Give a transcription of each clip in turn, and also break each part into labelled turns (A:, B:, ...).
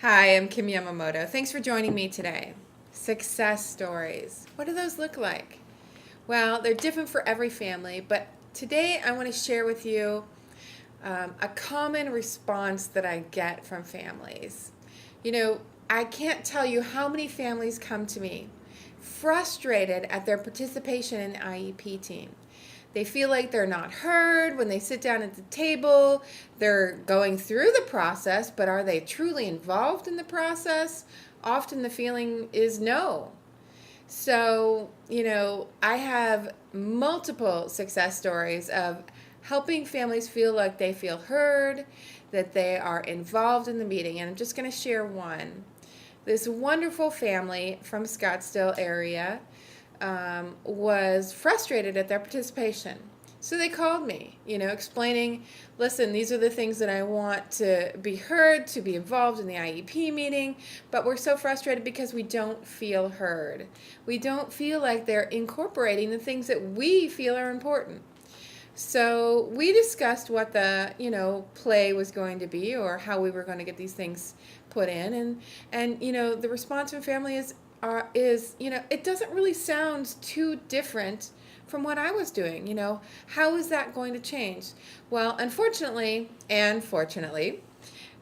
A: Hi, I'm Kim Yamamoto. Thanks for joining me today. Success stories. What do those look like? Well, they're different for every family, but today I want to share with you a common response that I get from families. You know, I can't tell you how many families come to me frustrated at their participation in the IEP team. They feel like they're not heard when they sit down at the table. They're going through the process, but are they truly involved in the process? Often the feeling is no. So, I have multiple success stories of helping families feel like they feel heard, that they are involved in the meeting. And I'm just going to share one. This wonderful family from Scottsdale area was frustrated at their participation. So they called me, explaining, listen, these are the things that I want to be heard, to be involved in the IEP meeting, but we're so frustrated because we don't feel heard. We don't feel like they're incorporating the things that we feel are important. So we discussed what the play was going to be, or how we were going to get these things put in, and the response from family is it doesn't really sound too different from what I was doing. How is that going to change? Well, unfortunately and fortunately,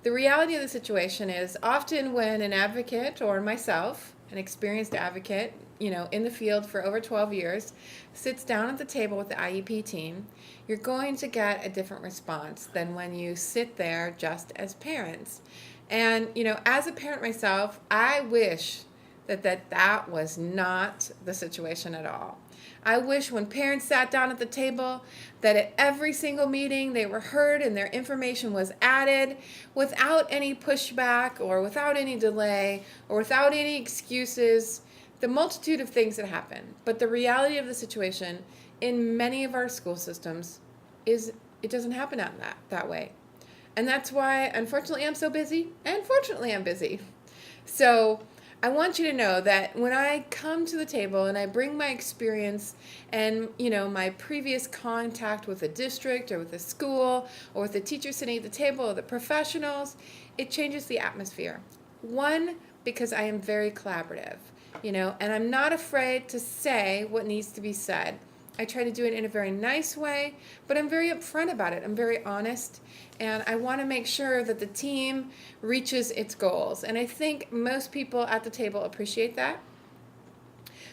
A: the reality of the situation is often when an advocate, or myself, an experienced advocate, in the field for over 12 years, sits down at the table with the IEP team, you're going to get a different response than when you sit there just as parents. And, as a parent myself, I wish that was not the situation at all. I wish when parents sat down at the table that at every single meeting they were heard and their information was added without any pushback or without any delay or without any excuses, the multitude of things that happen. But the reality of the situation in many of our school systems is it doesn't happen that way. And that's why, unfortunately, I'm so busy, and fortunately, I'm busy. So I want you to know that when I come to the table and I bring my experience and, my previous contact with a district or with a school or with the teachers sitting at the table or the professionals, it changes the atmosphere. One, because I am very collaborative, and I'm not afraid to say what needs to be said. I try to do it in a very nice way, but I'm very upfront about it. I'm very honest, and I want to make sure that the team reaches its goals. And I think most people at the table appreciate that.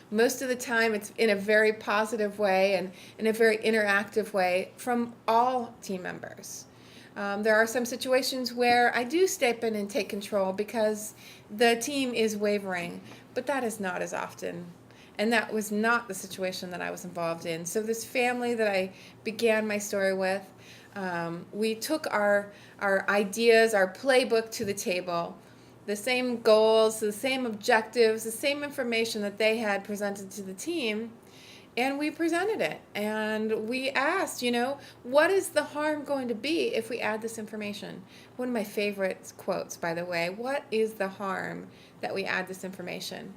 A: Most of the time, it's in a very positive way and in a very interactive way from all team members. There are some situations where I do step in and take control because the team is wavering, but that is not as often. And that was not the situation that I was involved in. So this family that I began my story with, we took our ideas, our playbook to the table, the same goals, the same objectives, the same information that they had presented to the team, and we presented it. And we asked, what is the harm going to be if we add this information? One of my favorite quotes, by the way, what is the harm that we add this information?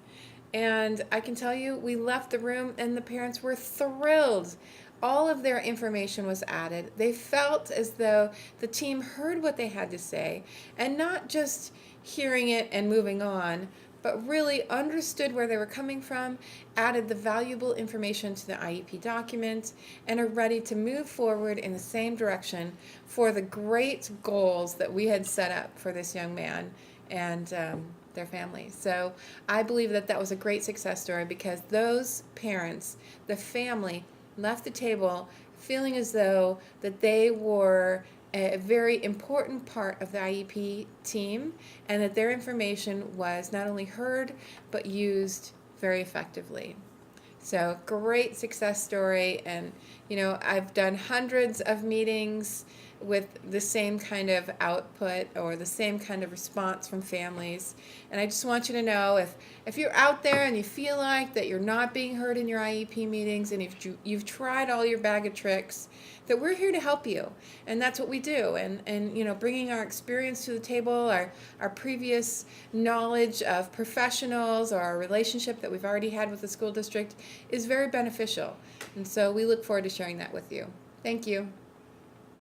A: And I can tell you, we left the room and the parents were thrilled. All of their information was added. They felt as though the team heard what they had to say and not just hearing it and moving on, but really understood where they were coming from, added the valuable information to the IEP document, and are ready to move forward in the same direction for the great goals that we had set up for this young man and their family. So I believe that was a great success story because those parents, the family, left the table feeling as though that they were a very important part of the IEP team and that their information was not only heard but used very effectively. So great success story, and I've done hundreds of meetings with the same kind of output or the same kind of response from families. And I just want you to know, if you're out there and you feel like that you're not being heard in your IEP meetings and you've tried all your bag of tricks, that we're here to help you. And that's what we do. And bringing our experience to the table, our previous knowledge of professionals or our relationship that we've already had with the school district is very beneficial. And so we look forward to sharing that with you. Thank you.